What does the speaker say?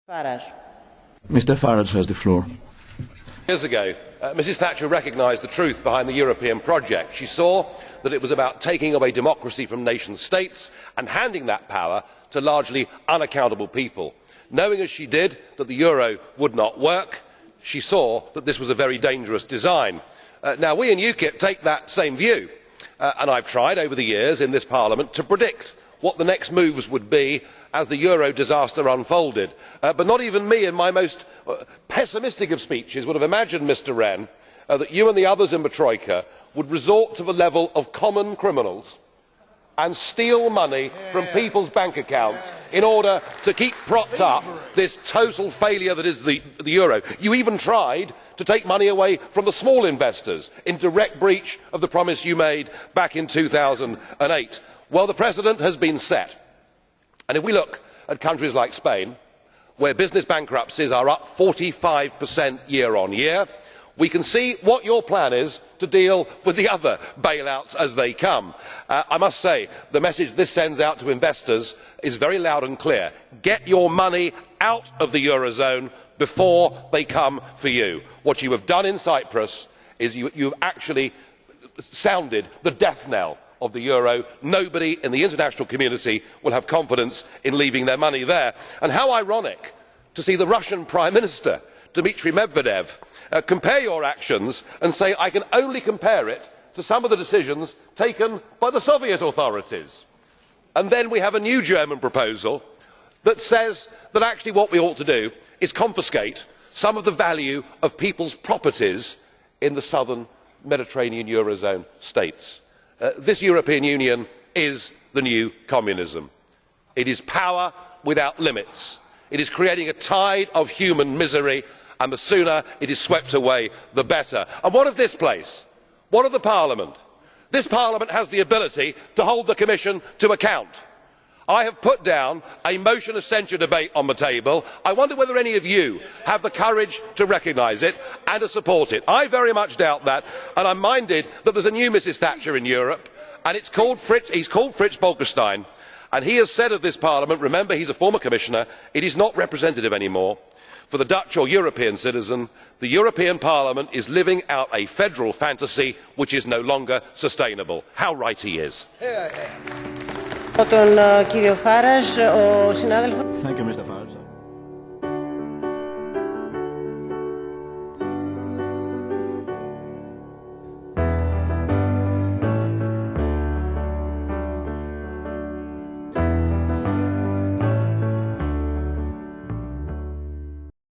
Farage. Mr. Farage has the floor. Years ago, Mrs Thatcher recognised the truth behind the European project. She saw that it was about taking away democracy from nation states and handing that power to largely unaccountable people. Knowing as she did that the euro would not work, she saw that this was a very dangerous design. Now we in UKIP take that same view, and I have tried over the years in this Parliament to predict what the next moves would be as the euro disaster unfolded. But not even me in my most pessimistic of speeches would have imagined, Mr Rehn, that you and the others in the Troika would resort to the level of common criminals and steal money from people's bank accounts in order to keep propped up this total failure that is the euro. You even tried to take money away from the small investors in direct breach of the promise you made back in 2008. Well, the precedent has been set, and if we look at countries like Spain, where business bankruptcies are up 45% year on year, we can see what your plan is to deal with the other bailouts as they come. I must say, the message this sends out to investors is very loud and clear. Get your money out of the eurozone before they come for you. What you have done in Cyprus is you have actually sounded the death knell of the euro. Nobody in the international community will have confidence in leaving their money there. And how ironic to see the Russian Prime Minister, Dmitry Medvedev, compare your actions and say, I can only compare it to some of the decisions taken by the Soviet authorities. And then we have a new German proposal that says that actually what we ought to do is confiscate some of the value of people's properties in the southern Mediterranean eurozone states. This European Union is the new communism. It is power without limits. It is creating a tide of human misery, and the sooner it is swept away, the better. And what of this place? What of the Parliament? This Parliament has the ability to hold the Commission to account. I have put down a motion of censure debate on the table. I wonder whether any of you have the courage to recognise it and to support it. I very much doubt that, and I am minded that there is a new Mrs Thatcher in Europe, and he is called Frits Bolkestein, and he has said of this Parliament, remember he is a former Commissioner, it is not representative anymore. For the Dutch or European citizen, the European Parliament is living out a federal fantasy which is no longer sustainable. How right he is. Τον κύριο Farage, ο συνάδελφος. Thank you, Mr. Farage.